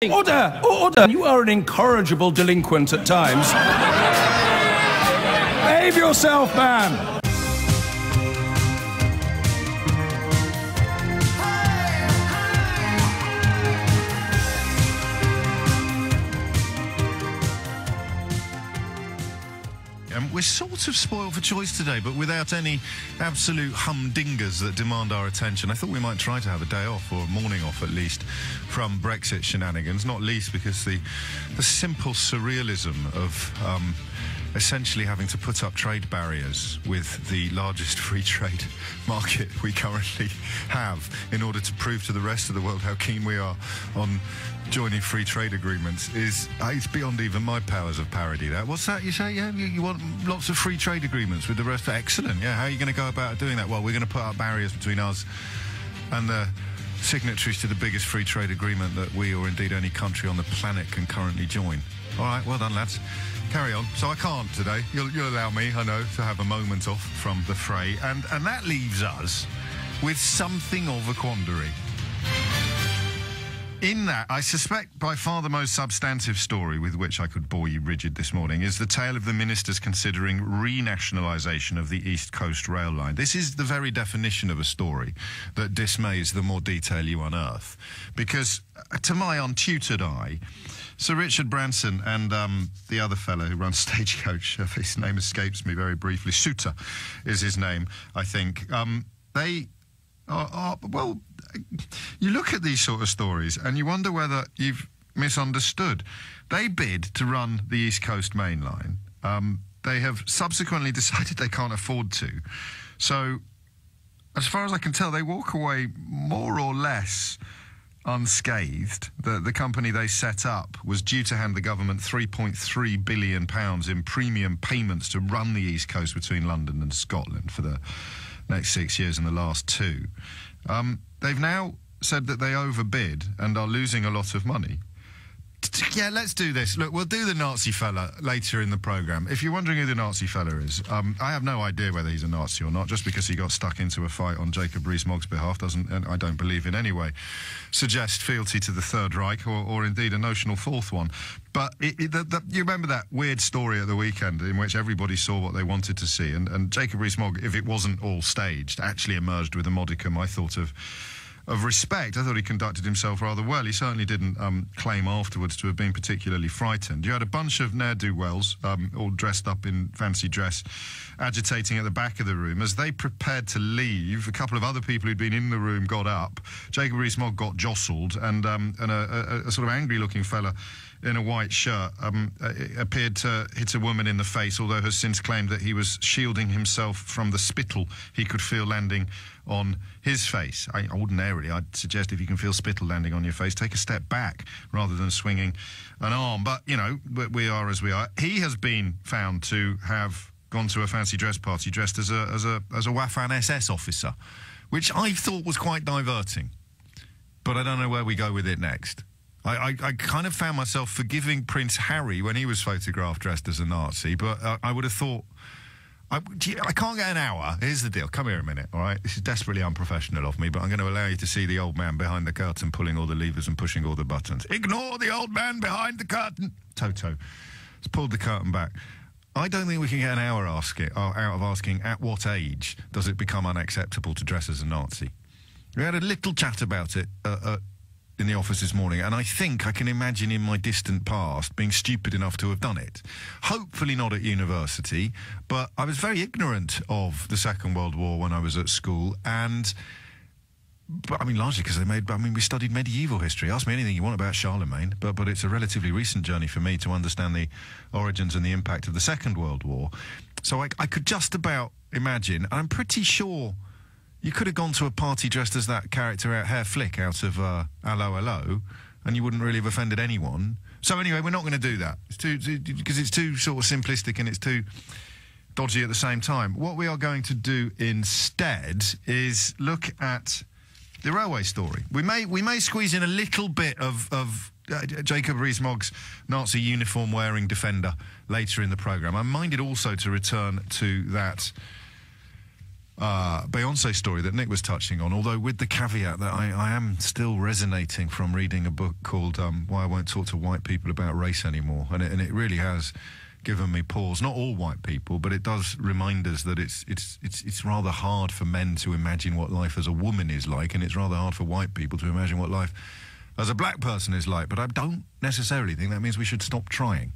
Order! Order! You are an incorrigible delinquent at times. Behave yourself, man! We're sort of spoiled for choice today, but without any absolute humdingers that demand our attention. I thought we might try to have a day off, or a morning off at least, from Brexit shenanigans, not least because the simple surrealism of essentially having to put up trade barriers with the largest free trade market we currently have in order to prove to the rest of the world how keen we are on joining free trade agreements is it's beyond even my powers of parody. That what's that you say? Yeah, you want lots of free trade agreements with the rest. Excellent. Yeah, how are you going to go about doing that? Well, we're going to put up barriers between us and the signatories to the biggest free trade agreement that we, or indeed any country on the planet, can currently join. All right, well done, lads. Carry on. So I can't today. You'll allow me, I know, to have a moment off from the fray, and that leaves us with something of a quandary. In that, I suspect by far the most substantive story with which I could bore you rigid this morning is the tale of the ministers considering renationalisation of the East Coast Rail Line. This is the very definition of a story that dismays the more detail you unearth. Because, to my untutored eye, Sir Richard Branson and the other fellow who runs Stagecoach, his name escapes me very briefly, Souter is his name, I think, they are, well, you look at these sort of stories and you wonder whether you've misunderstood. They bid to run the East Coast Main Line. They have subsequently decided they can't afford to. So, as far as I can tell, they walk away more or less unscathed. The company they set up was due to hand the government £3.3 billion in premium payments to run the East Coast between London and Scotland for the next 6 years and the last 2. They've now said that they overbid and are losing a lot of money. Yeah, let's do this. Look, we'll do the Nazi fella later in the programme. If you're wondering who the Nazi fella is, I have no idea whether he's a Nazi or not. Just because he got stuck into a fight on Jacob Rees-Mogg's behalf doesn't, and I don't believe in any way, suggest fealty to the Third Reich or indeed a notional fourth one. But you remember that weird story at the weekend in which everybody saw what they wanted to see, and Jacob Rees-Mogg, if it wasn't all staged, actually emerged with a modicum, I thought, of respect. I thought he conducted himself rather well. He certainly didn't claim afterwards to have been particularly frightened. You had a bunch of ne'er-do-wells, all dressed up in fancy dress, agitating at the back of the room. As they prepared to leave, a couple of other people who'd been in the room got up. Jacob Rees-Mogg got jostled, and a sort of angry-looking fella in a white shirt appeared to hit a woman in the face, although has since claimed that he was shielding himself from the spittle he could feel landing on his face. Ordinarily, I'd suggest if you can feel spittle landing on your face, take a step back rather than swinging an arm. But, you know, we are as we are. He has been found to have gone to a fancy dress party dressed as a Waffen SS officer, which I thought was quite diverting. But I don't know where we go with it next. I kind of found myself forgiving Prince Harry when he was photographed dressed as a Nazi, but I would have thought, I can't get an hour. Here's the deal. Come here a minute, all right? This is desperately unprofessional of me, but I'm going to allow you to see the old man behind the curtain pulling all the levers and pushing all the buttons. Ignore the old man behind the curtain. Toto has pulled the curtain back. I don't think we can get an hour out of asking at what age does it become unacceptable to dress as a Nazi. We had a little chat about it in the office this morning, and I think I can imagine in my distant past being stupid enough to have done it. Hopefully not at university, but I was very ignorant of the Second World War when I was at school, but I mean, largely because we studied medieval history. Ask me anything you want about Charlemagne, but it's a relatively recent journey for me to understand the origins and the impact of the Second World War. So I could just about imagine, and I'm pretty sure you could have gone to a party dressed as that character Herr Flick out of Hello, Hello, and you wouldn't really have offended anyone. So anyway, we're not going to do that. Because it's too sort of simplistic and it's too dodgy at the same time. What we are going to do instead is look at the railway story. We may squeeze in a little bit of Jacob Rees-Mogg's Nazi uniform-wearing defender later in the programme. I'm minded also to return to that Beyonce story that Nick was touching on, although with the caveat that I am still resonating from reading a book called Why I Won't Talk to White People About Race Anymore, and it really has given me pause. Not all white people, but it does remind us that it's rather hard for men to imagine what life as a woman is like, and it's rather hard for white people to imagine what life as a black person is like. But I don't necessarily think that means we should stop trying,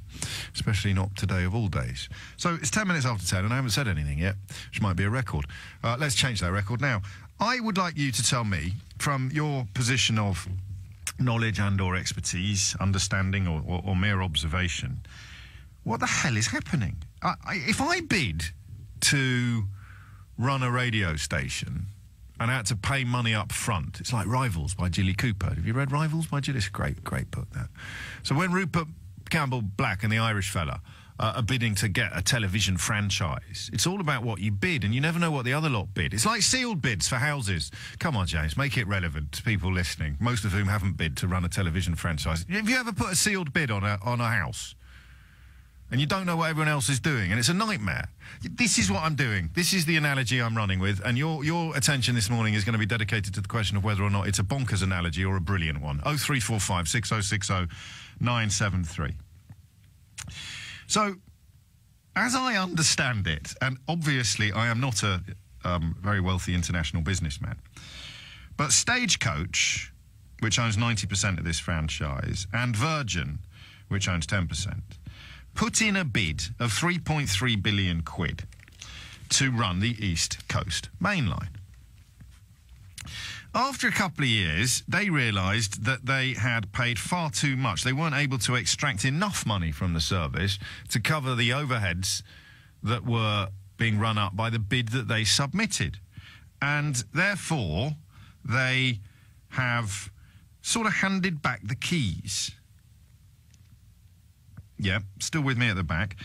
especially not today of all days. So it's 10 minutes after 10 and I haven't said anything yet, which might be a record. Let's change that record now. I would like you to tell me, from your position of knowledge and or expertise, understanding or mere observation, what the hell is happening? If I bid to run a radio station and I had to pay money up front, it's like Rivals by Gilly Cooper. Have you read Rivals by Gilly? It's a great book, that. So when Rupert Campbell-Black and the Irish fella are bidding to get a television franchise, it's all about what you bid, and you never know what the other lot bid. It's like sealed bids for houses. Come on, James, make it relevant to people listening, most of whom haven't bid to run a television franchise. Have you ever put a sealed bid on a house? And you don't know what everyone else is doing, and it's a nightmare. This is what I'm doing. This is the analogy I'm running with, and your attention this morning is going to be dedicated to the question of whether or not it's a bonkers analogy or a brilliant one. 0345 6060 973. So, as I understand it, and obviously I am not a very wealthy international businessman, but Stagecoach, which owns 90% of this franchise, and Virgin, which owns 10%, put in a bid of 3.3 billion quid to run the East Coast Main Line. After a couple of years, they realised that they had paid far too much. They weren't able to extract enough money from the service to cover the overheads that were being run up by the bid that they submitted. And therefore, they have sort of handed back the keys. Yeah, still with me at the back.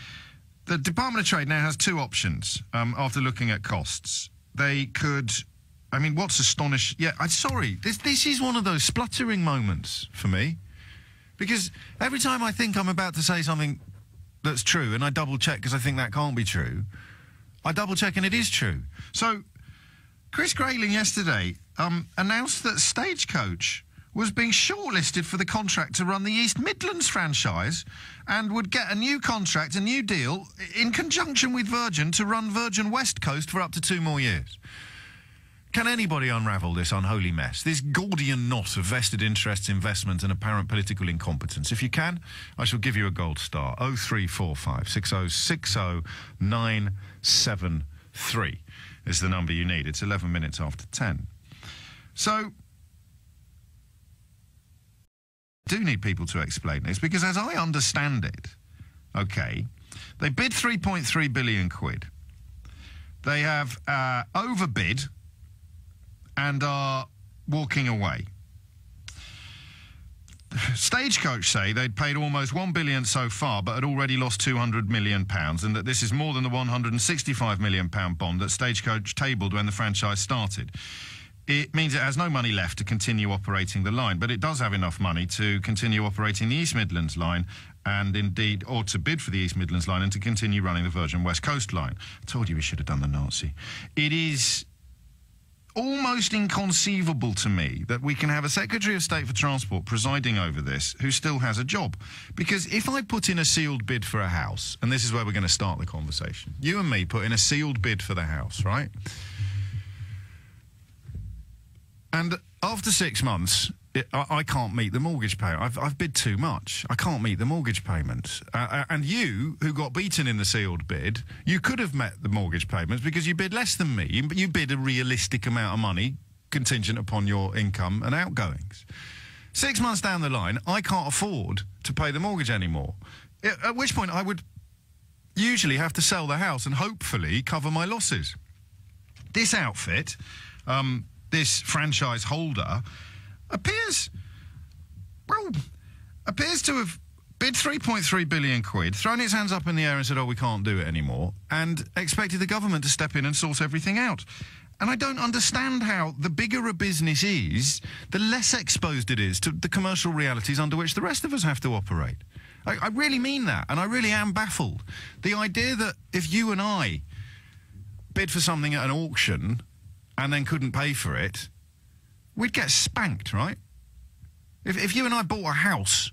The Department of Trade now has two options after looking at costs. They could, I mean, what's astonishing... Yeah, I'm sorry, this is one of those spluttering moments for me. Because every time I think I'm about to say something that's true, and I double-check because I think that can't be true, I double-check and it is true. So, Chris Grayling yesterday announced that Stagecoach was being shortlisted for the contract to run the East Midlands franchise and would get a new contract, a new deal, in conjunction with Virgin to run Virgin West Coast for up to 2 more years. Can anybody unravel this unholy mess, this Gordian knot of vested interests, investment and apparent political incompetence? If you can, I shall give you a gold star. 0345 6060 973 is the number you need. It's 11 minutes after 10. So... do need people to explain this, because as I understand it, okay, they bid 3.3 billion quid. They have overbid and are walking away. Stagecoach say they'd paid almost 1 billion so far, but had already lost 200 million pounds, and that this is more than the 165 million pound bond that Stagecoach tabled when the franchise started. It means it has no money left to continue operating the line, but it does have enough money to continue operating the East Midlands line, and indeed, or to bid for the East Midlands line and to continue running the Virgin West Coast line. I told you we should have done the Nazi. It is almost inconceivable to me that we can have a Secretary of State for Transport presiding over this who still has a job. Because if I put in a sealed bid for a house, and this is where we're going to start the conversation, you and me put in a sealed bid for the house, right? And after 6 months, I can't meet the mortgage payment. I've bid too much. I can't meet the mortgage payment. And you, who got beaten in the sealed bid, you could have met the mortgage payments because you bid less than me. You bid a realistic amount of money contingent upon your income and outgoings. 6 months down the line, I can't afford to pay the mortgage anymore. At which point I would usually have to sell the house and hopefully cover my losses. This outfit... this franchise holder appears to have bid 3.3 billion quid, thrown its hands up in the air and said, oh, we can't do it anymore, and expected the government to step in and sort everything out. And I don't understand how the bigger a business is, the less exposed it is to the commercial realities under which the rest of us have to operate. I really mean that, and I really am baffled. The idea that if you and I bid for something at an auction and then couldn't pay for it, we'd get spanked, right? If you and I bought a house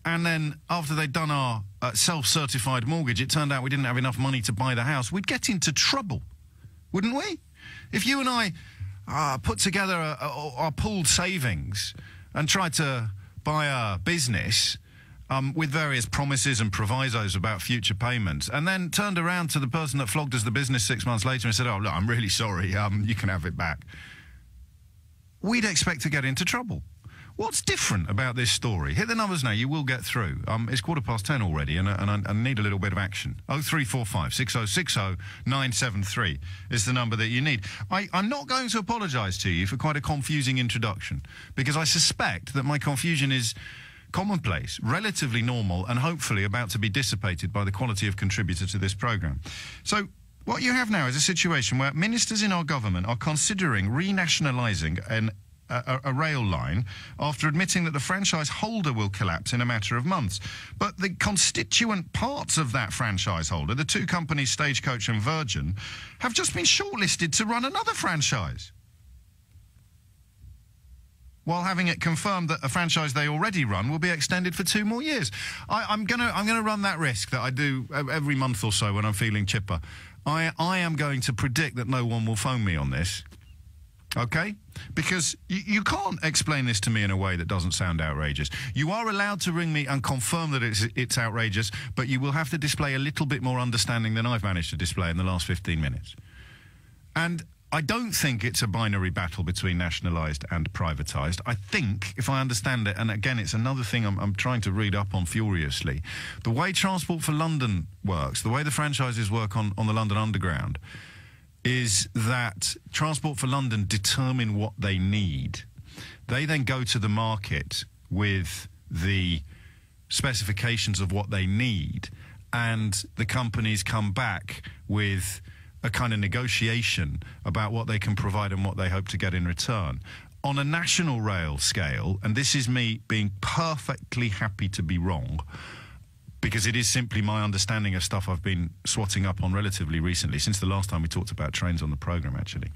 and then after they'd done our self-certified mortgage, it turned out we didn't have enough money to buy the house, we'd get into trouble, wouldn't we? If you and I put together our pooled savings and tried to buy a business with various promises and provisos about future payments, and then turned around to the person that flogged us the business 6 months later and said, oh, look, I'm really sorry, you can have it back, we'd expect to get into trouble. What's different about this story? Hit the numbers now, you will get through. It's 10:15 already, and I need a little bit of action. 0345 6060 973 is the number that you need. I'm not going to apologise to you for quite a confusing introduction, because I suspect that my confusion is commonplace, relatively normal, and hopefully about to be dissipated by the quality of contributor to this programme. So what you have now is a situation where ministers in our government are considering renationalising a rail line after admitting that the franchise holder will collapse in a matter of months. But the constituent parts of that franchise holder, the two companies Stagecoach and Virgin, have just been shortlisted to run another franchise, while having it confirmed that a franchise they already run will be extended for 2 more years. I'm gonna run that risk that I do every month or so when I'm feeling chipper. I am going to predict that no one will phone me on this. Okay? Because you can't explain this to me in a way that doesn't sound outrageous. You are allowed to ring me and confirm that it's outrageous, but you will have to display a little bit more understanding than I've managed to display in the last 15 minutes. And I don't think it's a binary battle between nationalised and privatised. I think, if I understand it, and again, it's another thing I'm trying to read up on furiously, the way Transport for London works, the way the franchises work on the London Underground, is that Transport for London determine what they need. They then go to the market with the specifications of what they need, and the companies come back with a kind of negotiation about what they can provide and what they hope to get in return. On a national rail scale, and this is me being perfectly happy to be wrong, because it is simply my understanding of stuff I've been swatting up on relatively recently, since the last time we talked about trains on the programme, actually.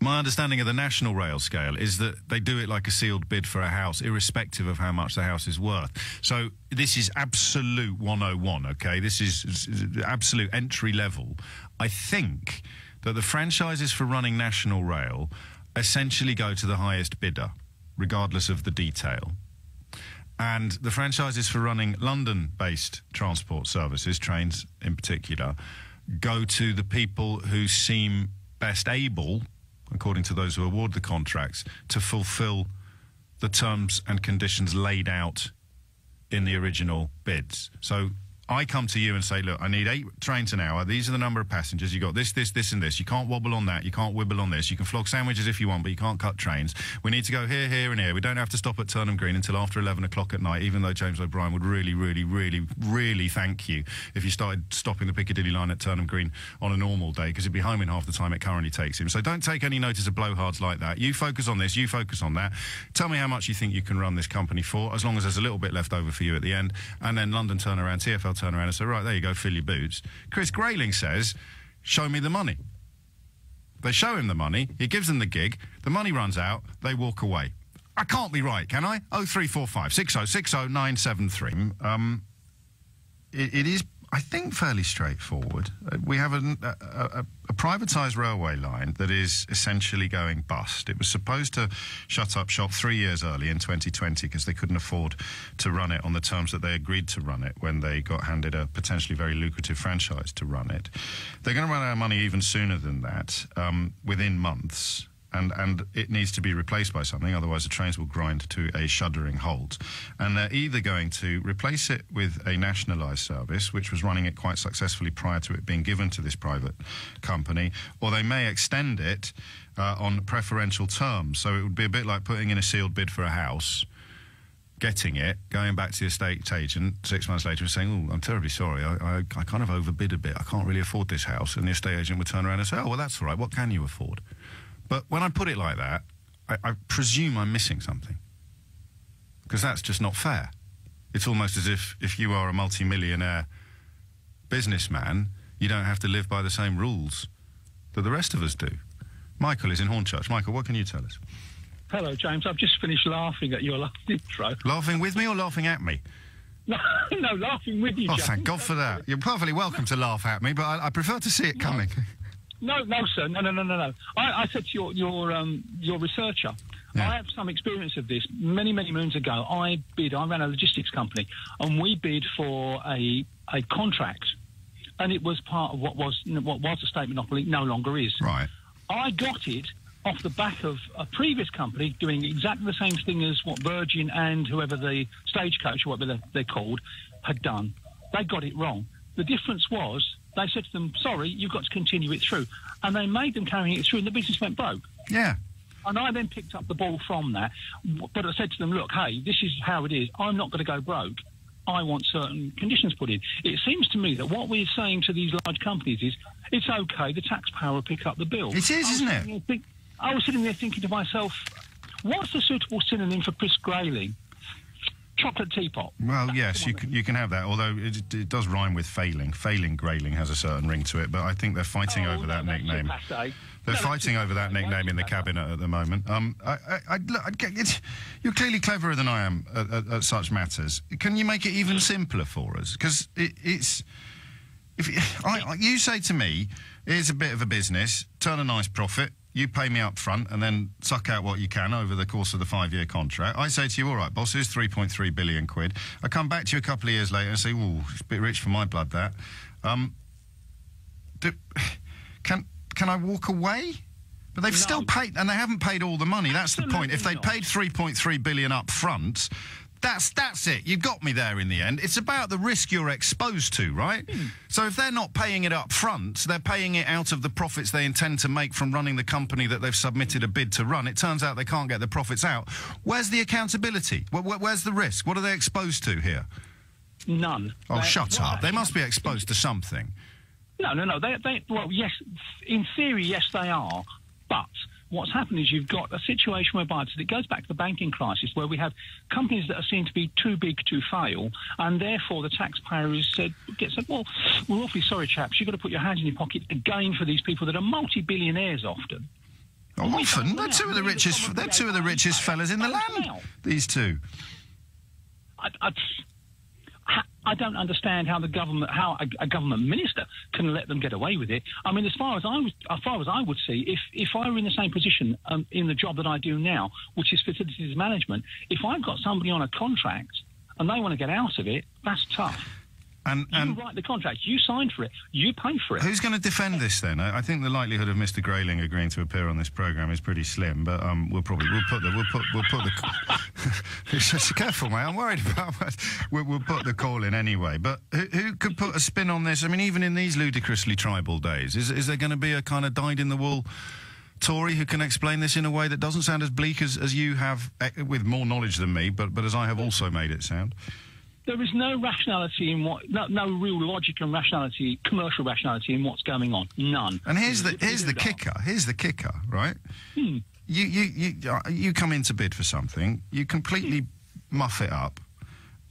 My understanding of the national rail scale is that they do it like a sealed bid for a house, irrespective of how much the house is worth. So this is absolute 101, okay? This is absolute entry level. I think that the franchises for running national rail essentially go to the highest bidder, regardless of the detail. And the franchises for running London-based transport services, trains in particular, go to the people who seem best able, according to those who award the contracts, to fulfil the terms and conditions laid out in the original bids. So I come to you and say, look, I need 8 trains an hour. These are the number of passengers. You got this, this, this, and this. You can't wobble on that. You can't wibble on this. You can flog sandwiches if you want, but you can't cut trains. We need to go here, here, and here. We don't have to stop at Turnham Green until after 11 o'clock at night, even though James O'Brien would really, really, really, really thank you if you started stopping the Piccadilly line at Turnham Green on a normal day, because he'd be home in half the time it currently takes him. So don't take any notice of blowhards like that. You focus on this. You focus on that. Tell me how much you think you can run this company for, as long as there's a little bit left over for you at the end. And then London turn around, TfL turn around and say, right, there you go, fill your boots. Chris Grayling says, show me the money. They show him the money, he gives them the gig, the money runs out, they walk away. I can't be right, can I? 0345 6060 973. It is, I think, fairly straightforward. We have a privatised railway line that is essentially going bust. It was supposed to shut up shop 3 years early in 2020 because they couldn't afford to run it on the terms that they agreed to run it when they got handed a potentially very lucrative franchise to run it. They're going to run out of money even sooner than that, within months. And it needs to be replaced by something, otherwise the trains will grind to a shuddering halt. And they're either going to replace it with a nationalised service, which was running it quite successfully prior to it being given to this private company, or they may extend it on preferential terms. So it would be a bit like putting in a sealed bid for a house, getting it, going back to the estate agent 6 months later and saying, oh, I'm terribly sorry, I kind of overbid a bit, I can't really afford this house. And the estate agent would turn around and say, oh, well, that's all right, what can you afford? But when I put it like that, I presume I'm missing something, because that's just not fair. It's almost as if you are a multi-millionaire businessman, you don't have to live by the same rules that the rest of us do. Michael is in Hornchurch. Michael, what can you tell us? Hello, James. I've just finished laughing at your last intro. Laughing with me or laughing at me? No, laughing with you, Oh, James. thank God for that. You're perfectly welcome to laugh at me, but I prefer to see it coming. No, sir. No. I said to your researcher, Yeah. I have some experience of this. Many moons ago, I ran a logistics company, and we bid for a contract, and it was part of what was a state monopoly, no longer is. Right. I got it off the back of a previous company doing exactly the same thing as what Virgin and whoever the Stagecoach, or whatever they're called, had done. They got it wrong. The difference was they said to them, sorry, you've got to continue it through. And they made them carrying it through, and the business went broke. Yeah. And I then picked up the ball from that. But I said to them, look, hey, this is how it is. I'm not going to go broke. I want certain conditions put in. It seems to me that what we're saying to these large companies is, it's okay, the taxpayer will pick up the bill. It is, isn't it? I was sitting there thinking to myself, what's the suitable synonym for Chris Grayling? Chocolate teapot. Well, yes, you can have that, although it does rhyme with failing. Failing Grayling has a certain ring to it, but I think they're fighting over that nickname. They're fighting over that nickname in the cabinet at the moment. You're clearly cleverer than I am at such matters. Can you make it even simpler for us? Because you say to me, here's a bit of a business, turn a nice profit, you pay me up front and then suck out what you can over the course of the 5-year contract. I say to you, all right, boss, here's 3.3 billion quid. I come back to you a couple of years later and say, ooh, it's a bit rich for my blood, that. Can I walk away? But they've still paid, and they haven't paid all the money. That's the point. If they paid 3.3 billion up front, that's it. You got me there in the end. It's about the risk you're exposed to, right? So if they're not paying it up front, they're paying it out of the profits they intend to make from running the company that they've submitted a bid to run. It turns out they can't get the profits out. Where's the accountability? Where's the risk? What are they exposed to here? None. Oh, shut up. They must be exposed to something. No. Well, yes, in theory, yes, they are. But what's happened is you've got a situation whereby it goes back to the banking crisis, where we have companies that are seen to be too big to fail, and therefore the taxpayer gets said, well, we're awfully sorry, chaps, you've got to put your hands in your pocket again for these people that are multi-billionaires often. Often? They're two of the richest. They're two of the richest fellas in the land. These two. I don't understand how a government minister can let them get away with it. I mean, as far as I would see, if I were in the same position in the job that I do now, which is facilities management, if I've got somebody on a contract and they want to get out of it, that's tough. And you write the contract, you signed for it, you pay for it. Who's going to defend this then? I think the likelihood of Mr. Grayling agreeing to appear on this programme is pretty slim, but we'll put the just careful, mate. I'm worried about that. We'll put the call in anyway. But who could put a spin on this? I mean, even in these ludicrously tribal days, is there going to be a kind of dyed-in-the-wool Tory who can explain this in a way that doesn't sound as bleak as you have, with more knowledge than me, but as I have also made it sound? There is no rationality in no real logic and rationality, commercial rationality in what's going on. None. And here's the kicker. Here's the kicker, right? You come in to bid for something, you completely muff it up,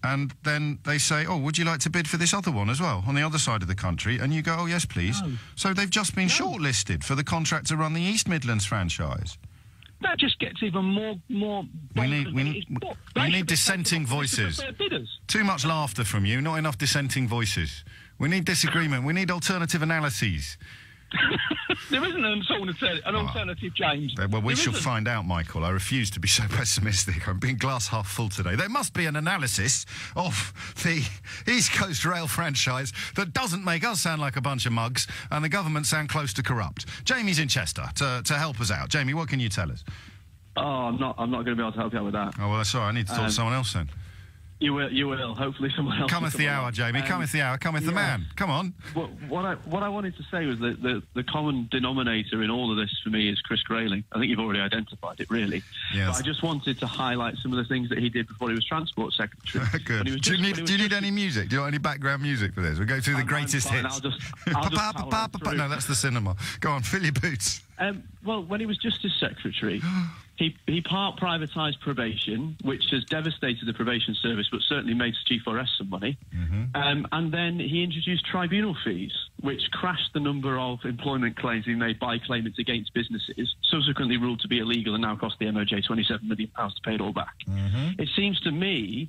and then they say, oh, would you like to bid for this other one as well, on the other side of the country? And you go, oh, yes, please. No. So they've just been shortlisted for the contract to run the East Midlands franchise. That just gets even more. We need dissenting voices. Too much laughter from you, not enough dissenting voices. We need disagreement. We need alternative analyses. There isn't an alternative, James. Well, we shall find out, Michael. I refuse to be so pessimistic. I'm being glass half full today. There must be an analysis of the East Coast Rail franchise that doesn't make us sound like a bunch of mugs and the government sound close to corrupt. Jamie's in Chester to help us out. Jamie, what can you tell us? Oh, I'm not going to be able to help you out with that. Oh, well, that's all right. I need to talk to someone else then. You will. Hopefully someone else. Cometh the hour, Jamie. Cometh the hour. Cometh the man. Come on. What I wanted to say was that the common denominator in all of this for me is Chris Grayling. I think you've already identified it, really. Yes. But I just wanted to highlight some of the things that he did before he was Transport Secretary. Good. Do you need any music? Do you want any background music for this? We'll go through the greatest hits. No, that's the cinema. Go on, fill your boots. Well, when he was Justice Secretary, he part privatised probation, which has devastated the probation service, but certainly made G4S some money. And then he introduced tribunal fees, which crashed the number of employment claims being made by claimants against businesses, subsequently ruled to be illegal and now cost the MOJ £27 million to pay it all back. It seems to me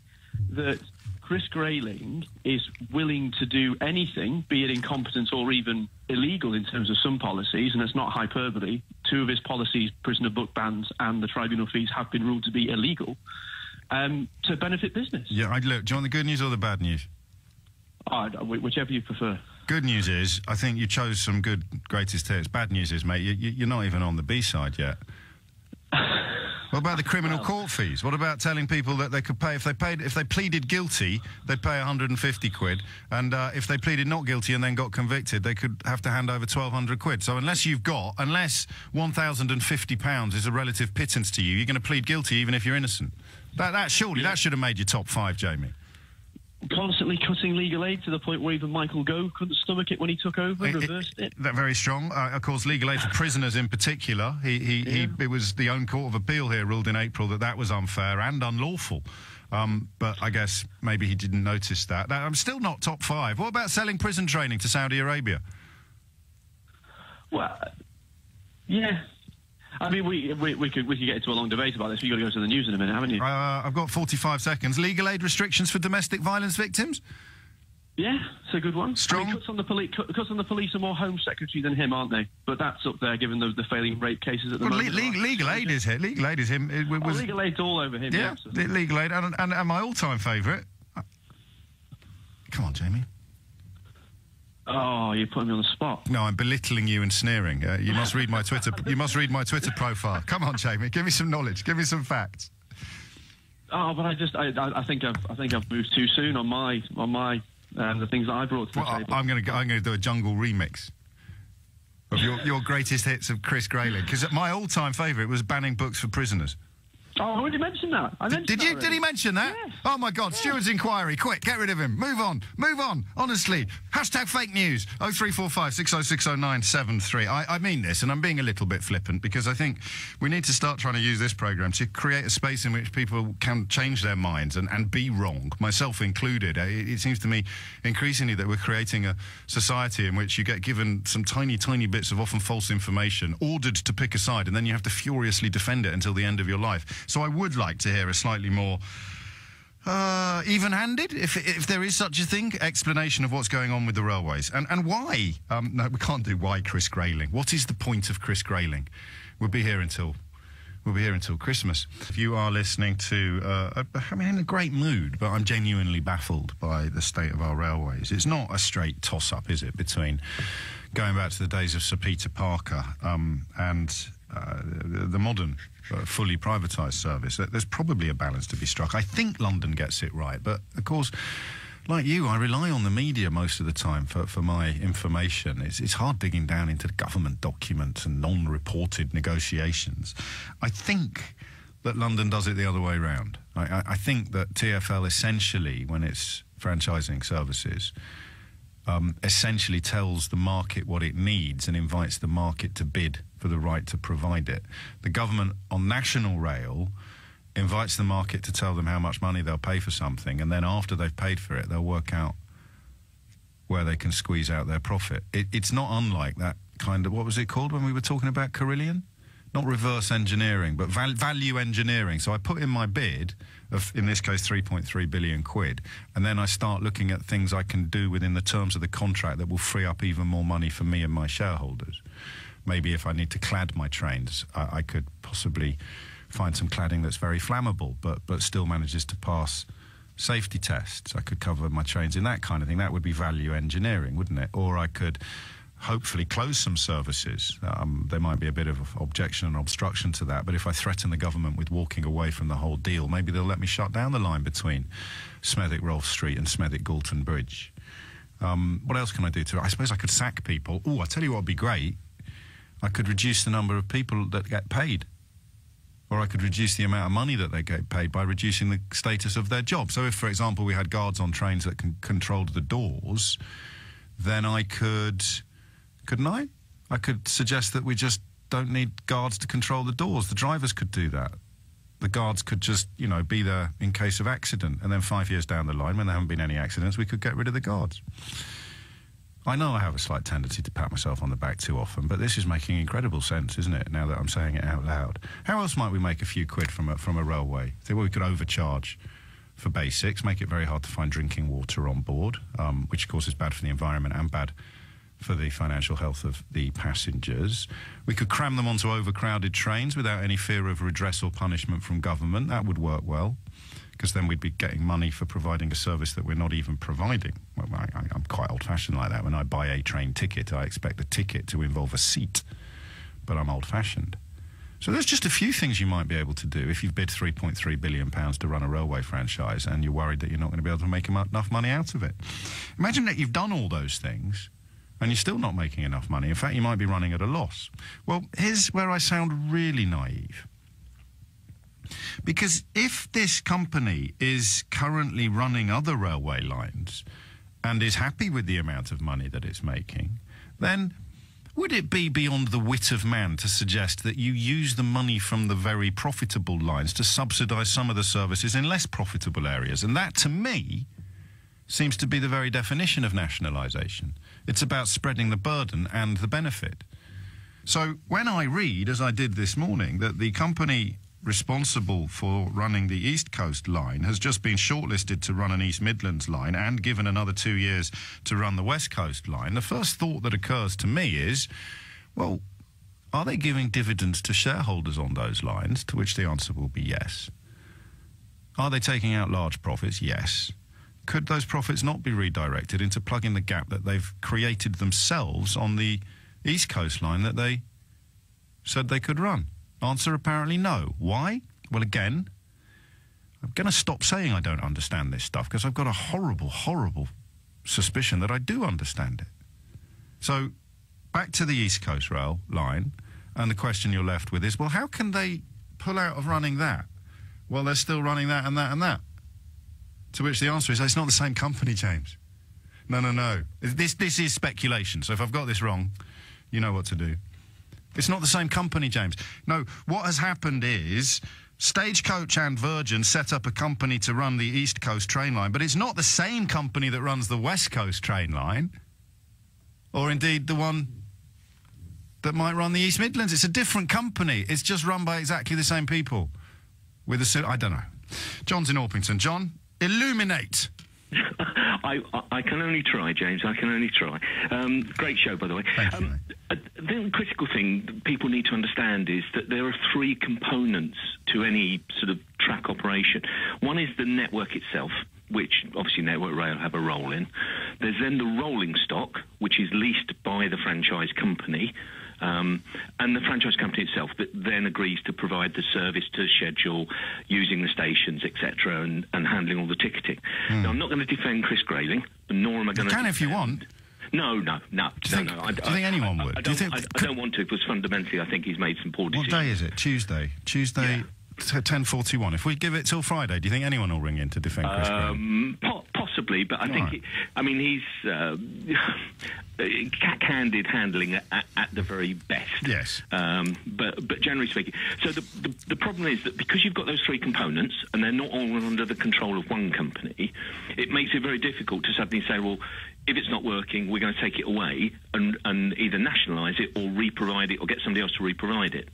that Chris Grayling is willing to do anything, be it incompetence or even illegal in terms of some policies, and it's not hyperbole. 2 of his policies, prisoner book bans and the tribunal fees, have been ruled to be illegal to benefit business. Yeah, look, do you want the good news or the bad news? Whichever you prefer. Good news is, I think you chose some good greatest hits. Bad news is, mate, you're not even on the B-side yet. What about the criminal court fees? What about telling people that they could pay if they pleaded guilty, they'd pay 150 quid, and if they pleaded not guilty and then got convicted, they could have to hand over 1,200 quid. So unless £1,050 is a relative pittance to you, you're going to plead guilty even if you're innocent. That should have made your top 5, Jamie. Constantly cutting legal aid to the point where even Michael Gove couldn't stomach it when he took over and reversed it. That very strong. Of course, legal aid for prisoners in particular. It was the own Court of Appeal here ruled in April that was unfair and unlawful. But I guess maybe he didn't notice that. I'm still not top 5. What about selling prison training to Saudi Arabia? Well, yeah. I mean, we could get into a long debate about this. You've got to go to the news in a minute, haven't you? I've got 45 seconds. Legal aid restrictions for domestic violence victims? Yeah, it's a good one. Strong. I mean, cuts on the police are more Home Secretary than him, aren't they? But that's up there, given the failing rape cases at the moment. Legal aid is here. Legal aid is him. Legal aid's all over him. Yeah, legal aid. And my all-time favourite... Come on, Jamie. Oh, you're putting me on the spot. No, I'm belittling you and sneering. You must read my Twitter. You must read my Twitter profile. Come on, Jamie. Give me some knowledge. Give me some facts. Oh, but I think I've moved too soon on the things that I brought to the table. I'm going to do a jungle remix of your greatest hits of Chris Grayling, because my all-time favourite was banning books for prisoners. Oh, I already mentioned that. Did he mention that? Yes. Oh, my God. Yes. Steward's inquiry. Quick, get rid of him. Move on. Move on. Honestly. Hashtag fake news. 0345 6060973. I mean this, and I'm being a little bit flippant, because I think we need to start trying to use this programme to create a space in which people can change their minds and be wrong, myself included. It seems to me increasingly that we're creating a society in which you get given some tiny, tiny bits of often false information, ordered to pick a side, and then you have to furiously defend it until the end of your life. So I would like to hear a slightly more even-handed, if there is such a thing, explanation of what's going on with the railways and why. No, we can't do why Chris Grayling. What is the point of Chris Grayling? We'll be here until Christmas. If you are listening to, I'm in a great mood, but I'm genuinely baffled by the state of our railways. It's not a straight toss-up, is it, between going back to the days of Sir Peter Parker and the modern fully privatised service. There's probably a balance to be struck. I think London gets it right, but of course, like you, I rely on the media most of the time for my information. It's hard digging down into the government documents and non-reported negotiations. I think that London does it the other way around. I think that TfL essentially, when it's franchising services, essentially tells the market what it needs and invites the market to bid for the right to provide it. The government on national rail invites the market to tell them how much money they'll pay for something, and then after they've paid for it, they'll work out where they can squeeze out their profit. It's not unlike that kind of, what was it called when we were talking about Carillion? Not reverse engineering, but value engineering. So I put in my bid of, in this case, 3.3 billion quid, and then I start looking at things I can do within the terms of the contract that will free up even more money for me and my shareholders. Maybe if I need to clad my trains, I could possibly find some cladding that's very flammable, but still manages to pass safety tests. I could cover my trains in that kind of thing. That would be value engineering, wouldn't it? Or I could hopefully close some services. There might be a bit of objection and obstruction to that, but if I threaten the government with walking away from the whole deal, maybe they'll let me shut down the line between Smethwick-Rolfe Street and Smethwick-Galton Bridge. What else can I do to it? I suppose I could sack people. Oh, I tell you what would be great. I could reduce the number of people that get paid. Or I could reduce the amount of money that they get paid by reducing the status of their job. So if, for example, we had guards on trains that controlled the doors, then I could... Couldn't I? I could suggest that we just don't need guards to control the doors. The drivers could do that. The guards could just, you know, be there in case of accident. And then 5 years down the line, when there haven't been any accidents, we could get rid of the guards. I know I have a slight tendency to pat myself on the back too often, but this is making incredible sense, isn't it, now that I'm saying it out loud? How else might we make a few quid from a railway? I think we could overcharge for basics, make it very hard to find drinking water on board, which of course is bad for the environment and bad for the financial health of the passengers. We could cram them onto overcrowded trains without any fear of redress or punishment from government. That would work well, because then we'd be getting money for providing a service that we're not even providing. Well, I'm quite old-fashioned like that. When I buy a train ticket, I expect the ticket to involve a seat, but I'm old-fashioned. So there's just a few things you might be able to do if you've bid £3.3 billion to run a railway franchise and you're worried that you're not going to be able to make enough money out of it. Imagine that you've done all those things and you're still not making enough money. In fact, you might be running at a loss. Well, here's where I sound really naive. Because if this company is currently running other railway lines and is happy with the amount of money that it's making, then would it be beyond the wit of man to suggest that you use the money from the very profitable lines to subsidise some of the services in less profitable areas? And that, to me, seems to be the very definition of nationalisation. It's about spreading the burden and the benefit. So when I read, as I did this morning, that the company responsible for running the East Coast line has just been shortlisted to run an East Midlands line and given another 2 years to run the West Coast line, the first thought that occurs to me is, well, are they giving dividends to shareholders on those lines? To which the answer will be yes. Are they taking out large profits? Yes. Could those profits not be redirected into plugging the gap that they've created themselves on the East Coast line that they said they could run? Answer apparently no. Why? Well, again, I'm going to stop saying I don't understand this stuff because I've got a horrible, horrible suspicion that I do understand it. So, back to the East Coast Rail line, and the question you're left with is, well, how can they pull out of running that while they're still running that and that and that? To which the answer is, it's not the same company, James. No. This is speculation, so if I've got this wrong, you know what to do. It's not the same company, James. No, what has happened is Stagecoach and Virgin set up a company to run the East Coast train line, but it's not the same company that runs the West Coast train line, or indeed the one that might run the East Midlands. It's a different company. It's just run by exactly the same people. With a, I don't know. John's in Orpington. John, illuminate. I can only try, James. I can only try. Great show, by the way. Thank you, the critical thing that people need to understand is that there are three components to any sort of track operation. One is the network itself, which obviously Network Rail have a role in. There's then the rolling stock, which is leased by the franchise company, and the franchise company itself that then agrees to provide the service to schedule, using the stations, etc., and handling all the ticketing. Now, I'm not going to defend Chris Grayling, nor am I going to... You can if you want. No. Do you think anyone would? I don't want to, because fundamentally I think he's made some poor decisions. What day is it? Tuesday? Yeah. 10:41. If we give it till Friday, do you think anyone will ring in to defend Chris Grayling? Possibly, but I think... he's cat-handed handling at the very best. Yes. But generally speaking... So the problem is that because you've got those three components, and they're not all under the control of one company, it makes it very difficult to suddenly say, well, if it's not working, we're going to take it away and either nationalise it or re-provide it or get somebody else to re-provide it.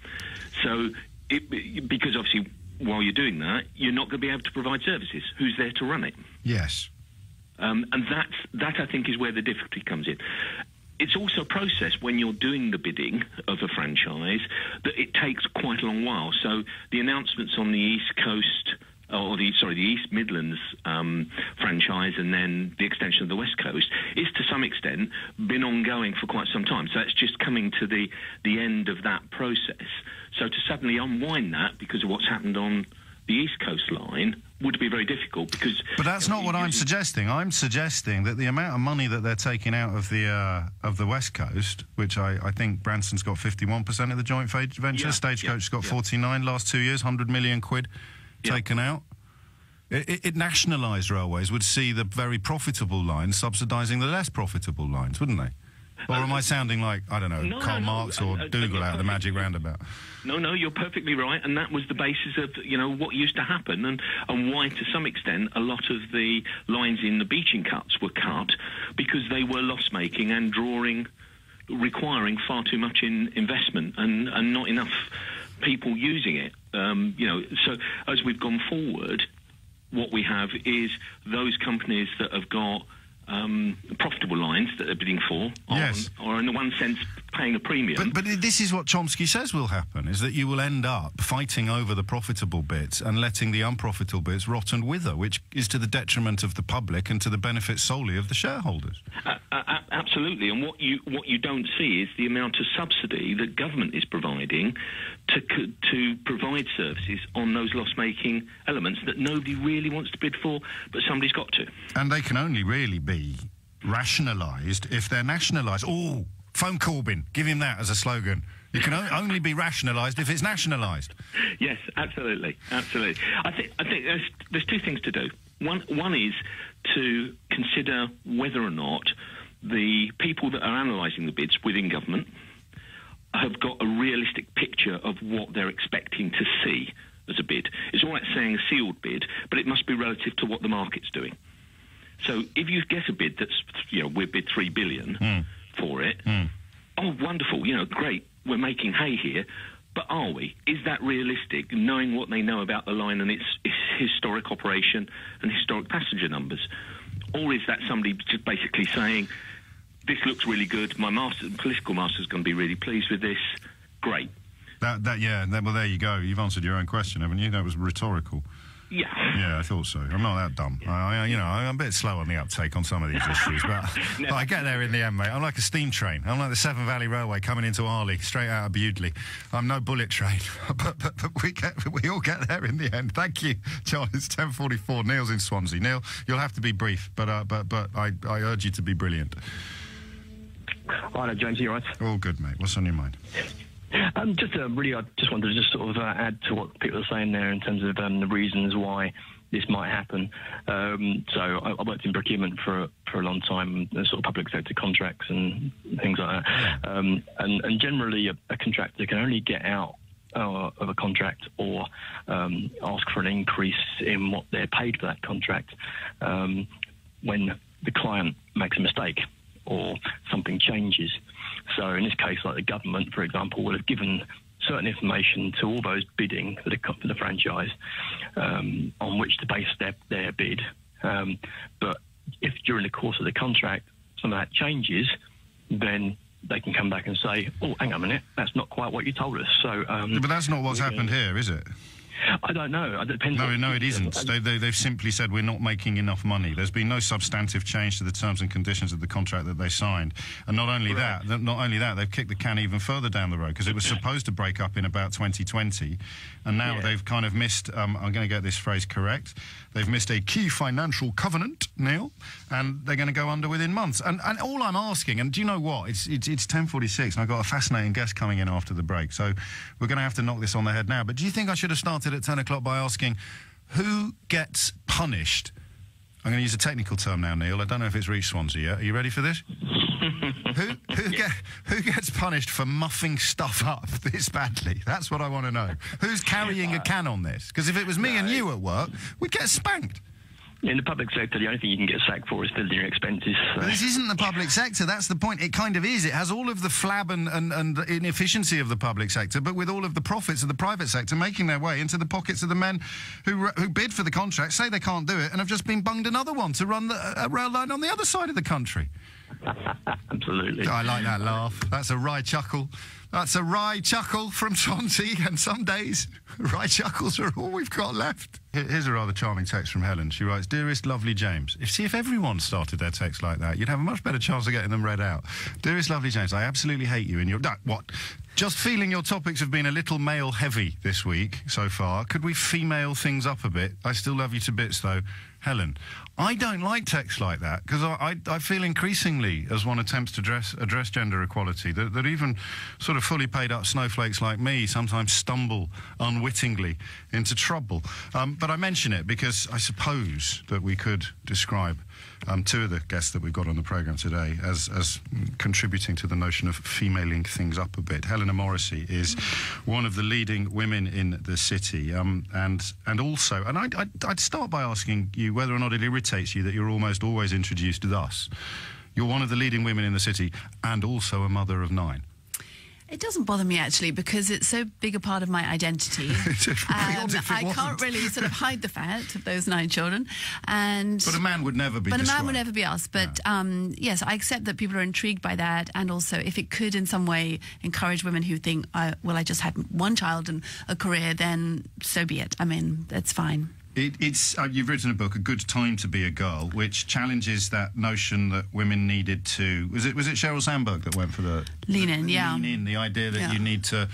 So... because obviously, while you're doing that, you're not going to be able to provide services. Who's there to run it? Yes. And that I think is where the difficulty comes in. It's also a process when you're doing the bidding of a franchise that it takes quite a long while. So the announcements on the East Coast, the East Midlands franchise, and then the extension of the West Coast is to some extent been ongoing for quite some time. So it's just coming to the end of that process. So to suddenly unwind that because of what's happened on the East Coast line would be very difficult because... But that's not what I'm suggesting. I'm suggesting that the amount of money that they're taking out of the West Coast, which I think Branson's got 51% of the joint venture, Stagecoach's got 49 last 2 years, 100 million quid taken out. It nationalised railways would see the very profitable lines subsidising the less profitable lines, wouldn't they? Or am I sounding like, I don't know, Karl Marx or Dougal out of the Magic Roundabout? No, you're perfectly right, and that was the basis of, what used to happen, and why, to some extent, a lot of the lines in the beaching cuts were cut, because they were loss-making and requiring far too much in investment and not enough people using it. So as we've gone forward, what we have is those companies that have got profitable lines that they're bidding for are in one sense paying a premium. But this is what Chomsky says will happen, is that you will end up fighting over the profitable bits and letting the unprofitable bits rot and wither, which is to the detriment of the public and to the benefit solely of the shareholders. Absolutely, and what you don't see is the amount of subsidy that government is providing to provide services on those loss-making elements that nobody really wants to bid for, but somebody's got to. And they can only really be rationalised if they're nationalised. Oh, phone Corbyn, give him that as a slogan. You can only be rationalised if it's nationalised. Yes, absolutely. I think there's two things to do. One is to consider whether or not the people that are analysing the bids within government have got a realistic picture of what they're expecting to see as a bid. It's all right saying a sealed bid, but it must be relative to what the market's doing. So if you get a bid that's, we bid $3 billion for it, oh, wonderful, great, we're making hay here, but are we? Is that realistic, knowing what they know about the line and its historic operation and historic passenger numbers? Or is that somebody just basically saying, this looks really good, my political master's going to be really pleased with this, great. Well, there you go. You've answered your own question, haven't you? That was rhetorical. Yeah. Yeah, I thought so. I'm not that dumb. I'm a bit slow on the uptake on some of these issues, but I get there in the end, mate. I'm like a steam train. I'm like the Severn Valley Railway coming into Arley, straight out of Bewdley. I'm no bullet train, but we all get there in the end. Thank you, John. It's 10:44. Neil's in Swansea. Neil, you'll have to be brief, but I urge you to be brilliant. Hi, James. You all right? All good, mate. What's on your mind? I just wanted to sort of add to what people are saying there in terms of the reasons why this might happen. So I worked in procurement for a long time, sort of public sector contracts and things like that. And generally, a contractor can only get out of a contract or ask for an increase in what they're paid for that contract when the client makes a mistake or something changes. So in this case, like the government, for example, will have given certain information to all those bidding for the franchise on which to base their bid. But if during the course of the contract some of that changes, then they can come back and say, oh, hang on a minute, that's not quite what you told us. So, but that's not what's happened here, is it? I don't know. It depends. No, it isn't. They've simply said we're not making enough money. There's been no substantive change to the terms and conditions of the contract that they signed. And not only that, they've kicked the can even further down the road, because it was supposed to break up in about 2020, and now they've kind of missed. I'm going to get this phrase correct. They've missed a key financial covenant, Neil, and they're going to go under within months. And all I'm asking, and do you know what? It's 10:46, and I've got a fascinating guest coming in after the break, so we're going to have to knock this on the head now. But do you think I should have started at 10 o'clock by asking who gets punished? I'm going to use a technical term now, Neil. I don't know if it's reached Swansea yet. Are you ready for this? Who gets punished for muffing stuff up this badly? That's what I want to know. Who's carrying a can on this? Because if it was me and you at work, we'd get spanked. In the public sector, the only thing you can get sacked for is filling your expenses. So. But this isn't the public sector. That's the point. It kind of is. It has all of the flab and inefficiency of the public sector, but with all of the profits of the private sector making their way into the pockets of the men who bid for the contract, say they can't do it, and have just been bunged another one to run a rail line on the other side of the country. Absolutely. I like that laugh. That's a wry chuckle. That's a wry chuckle from Swansea, and some days, wry chuckles are all we've got left. Here's a rather charming text from Helen. She writes, Dearest lovely James, if everyone started their text like that, you'd have a much better chance of getting them read out. Dearest lovely James, I absolutely hate you in your... What? Just feeling your topics have been a little male-heavy this week so far. Could we female things up a bit? I still love you to bits, though. Helen, I don't like text like that, because I feel increasingly, as one attempts to address gender equality, that even sort of fully paid up snowflakes like me sometimes stumble unwittingly into trouble. But I mention it because I suppose that we could describe two of the guests that we've got on the programme today as contributing to the notion of femaling things up a bit. Helena Morrissey is one of the leading women in the city, and also, and I'd start by asking you whether or not it irritates you that you're almost always introduced with us. You're one of the leading women in the city and also a mother of 9. It doesn't bother me, actually, because it's so big a part of my identity. I can't really sort of hide the fact of those 9 children. But a man would never be described. A man would never be us. But yes, I accept that people are intrigued by that. And also, if it could in some way encourage women who think, well, I just had 1 child and a career, then so be it. I mean, that's fine. It's you've written a book, A Good Time to Be a Girl, which challenges that notion that women needed to... Was it Sheryl Sandberg that went for the... Lean in, yeah. Lean in, the idea that you need to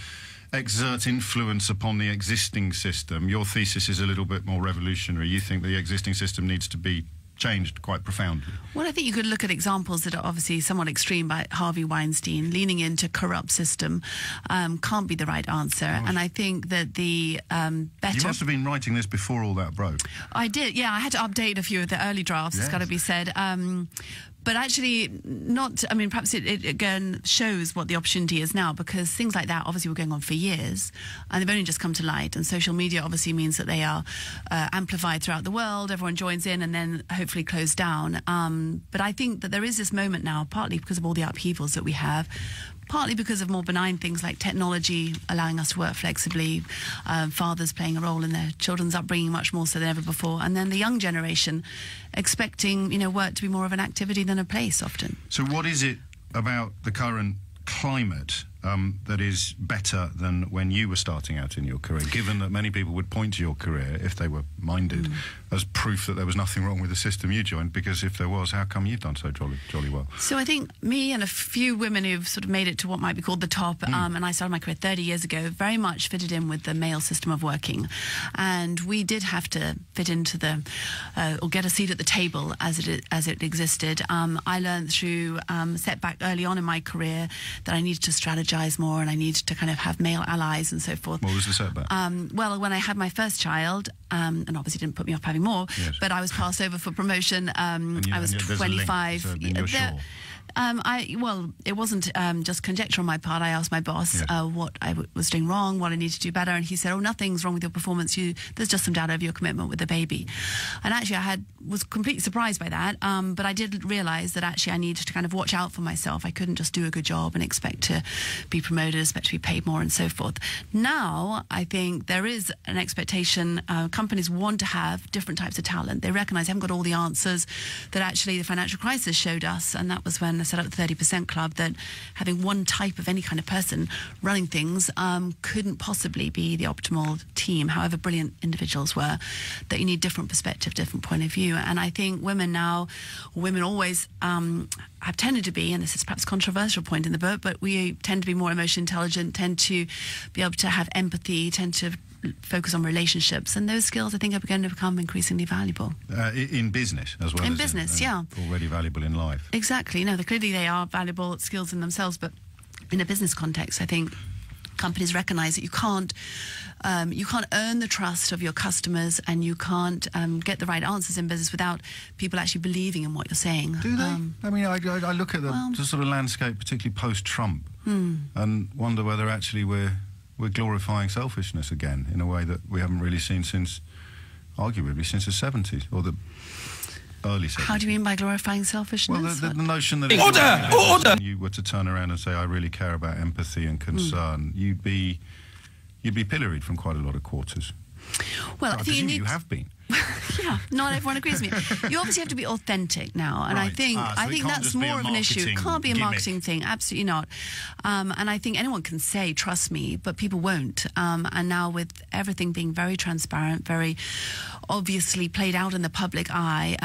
exert influence upon the existing system. Your thesis is a little bit more revolutionary. You think the existing system needs to be changed quite profoundly. Well, I think you could look at examples that are obviously somewhat extreme, by Harvey Weinstein. Leaning into corrupt system can't be the right answer. And I think that the better... You must have been writing this before all that broke. I did, yeah. I had to update a few of the early drafts, it's got to be said. But actually, not... I mean, perhaps it again shows what the opportunity is now, because things like that obviously were going on for years, and they've only just come to light. And social media obviously means that they are amplified throughout the world. Everyone joins in and then hopefully closed down. But I think that there is this moment now, partly because of all the upheavals that we have, partly because of more benign things like technology allowing us to work flexibly, fathers playing a role in their children's upbringing much more so than ever before, and then the young generation expecting, work to be more of an activity than a place often. So what is it about the current climate that is better than when you were starting out in your career, given that many people would point to your career, if they were minded, as proof that there was nothing wrong with the system you joined? Because if there was, how come you've done so jolly well? So I think me and a few women who've sort of made it to what might be called the top, and I started my career 30 years ago, very much fitted in with the male system of working. And we did have to fit into the, or get a seat at the table as it existed. I learned through setback early on in my career that I needed to strategize more, and I needed to kind of have male allies and so forth. What was the setback? Well, when I had my first child, and obviously didn't put me off having more, but I was passed over for promotion. I was 25. So you're sure? Well, it wasn't just conjecture on my part. I asked my boss what I was doing wrong, what I needed to do better, and he said, "Oh, nothing's wrong with your performance. There's just some doubt over your commitment with the baby." And actually, was completely surprised by that. But I did realise that actually I needed to kind of watch out for myself. I couldn't just do a good job and expect to be promoted, expect to be paid more, and so forth. Now, I think there is an expectation. Companies want to have different types of talent. They recognise they haven't got all the answers. That actually the financial crisis showed us, and that was when I set up the 30% Club, that having one type of any kind of person running things couldn't possibly be the optimal team, however brilliant individuals were, that you need different perspective, different point of view. And I think women now, women always have tended to be, and this is perhaps a controversial point in the book, but we tend to be more emotionally intelligent, tend to be able to have empathy, tend to focus on relationships, and those skills I think are going to become increasingly valuable. In business as well. In business, yeah. Already valuable in life. Exactly. No, clearly they are valuable skills in themselves, but in a business context, I think companies recognise that you can't earn the trust of your customers, and you can't get the right answers in business without people actually believing in what you're saying. Do they? I mean, I look at the sort of landscape, particularly post-Trump, and wonder whether actually we're glorifying selfishness again in a way that we haven't really seen arguably since the 70s, or the early 70s. How do you mean by glorifying selfishness? Well, the notion that... Order! You were to turn around and say, I really care about empathy and concern, you'd be pilloried from quite a lot of quarters. Well, I think you have been. Yeah, not everyone agrees with me. You obviously have to be authentic now, and right. I think that's more of an issue. It can't be a marketing thing, absolutely not. And I think anyone can say, trust me, but people won't. And now with everything being very transparent, very obviously played out in the public eye,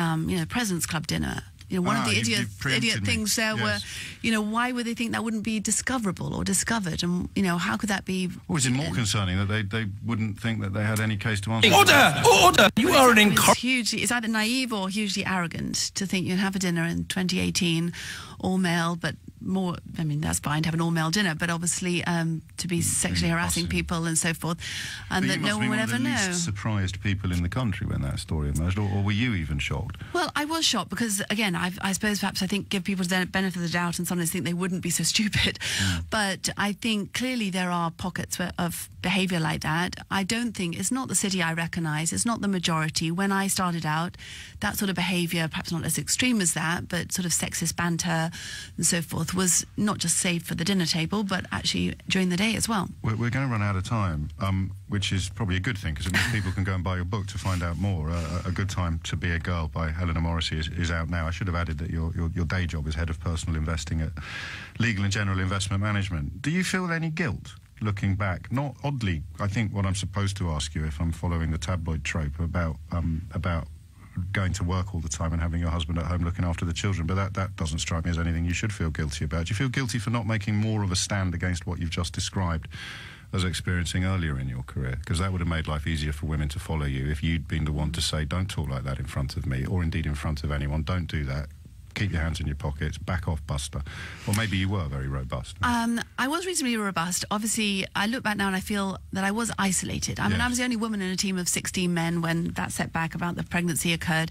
President's Club dinner, one of the idiot preempted me. things there were, why would they think that wouldn't be discoverable or discovered? And, how could that be? Or is it more concerning that they wouldn't think that they had any case to answer? Order! You are an It's either naive or hugely arrogant to think you'd have a dinner in 2018, all male, but more, I mean, that's fine to have an all-male dinner, but obviously to be sexually harassing people and so forth, and that no one would ever know. You must be one of the least surprised people in the country when that story emerged, or were you even shocked? Well, I was shocked because, again, I suppose perhaps I think give people the benefit of the doubt and sometimes think they wouldn't be so stupid. But I think clearly there are pockets of behaviour like that. I don't think, it's not the city I recognise, it's not the majority. When I started out, that sort of behaviour, perhaps not as extreme as that, but sort of sexist banter and so forth, was not just safe for the dinner table, but actually during the day as well. We're going to run out of time, which is probably a good thing, because it means people can go and buy your book to find out more. A Good Time to Be a Girl by Helena Morrissey is out now. I should have added that your day job is head of personal investing at Legal and General Investment Management. Do you feel any guilt looking back? Not oddly, I think what I'm supposed to ask you, if I'm following the tabloid trope about going to work all the time and having your husband at home looking after the children, but that doesn't strike me as anything you should feel guilty about. Do you feel guilty for not making more of a stand against what you've just described as experiencing earlier in your career? Because that would have made life easier for women to follow you if you'd been the one to say, don't talk like that in front of me, or indeed in front of anyone, don't do that. Keep your hands in your pockets, back off, Buster. Or maybe you were very robust. I was reasonably robust. Obviously, I look back now and I feel that I was isolated. I mean, I was the only woman in a team of 16 men when that setback about the pregnancy occurred.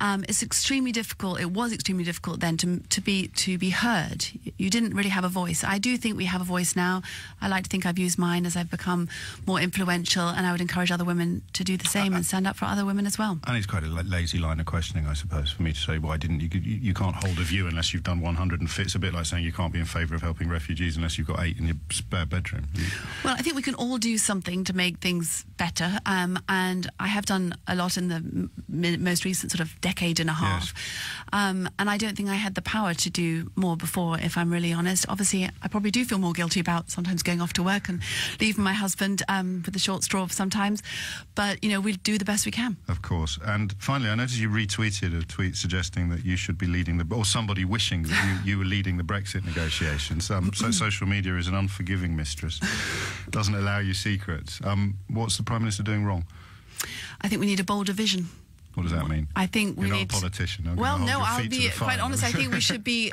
It's extremely difficult. It was extremely difficult then to be heard. You didn't really have a voice. I do think we have a voice now. I like to think I've used mine as I've become more influential, and I would encourage other women to do the same and stand up for other women as well. And it's quite a lazy line of questioning, I suppose, for me to say, why didn't you? You can't hold a view unless you've done 100, and it's a bit like saying you can't be in favour of helping refugees unless you've got 8 in your spare bedroom. Well, I think we can all do something to make things better, and I have done a lot in the most recent sort of decade and a half, and I don't think I had the power to do more before, if I'm really honest. Obviously, I probably do feel more guilty about sometimes going off to work and leaving my husband with the short straw sometimes, but, we do the best we can. Of course. And finally, I noticed you retweeted a tweet suggesting that you should be leading or somebody wishing that you were leading the Brexit negotiations. So social media is an unforgiving mistress. Doesn't allow you secrets. What's the Prime Minister doing wrong? I think we need a bolder vision. What does that mean? I think we You're need... not a politician. Well, no, I'll be quite honest. I think we should be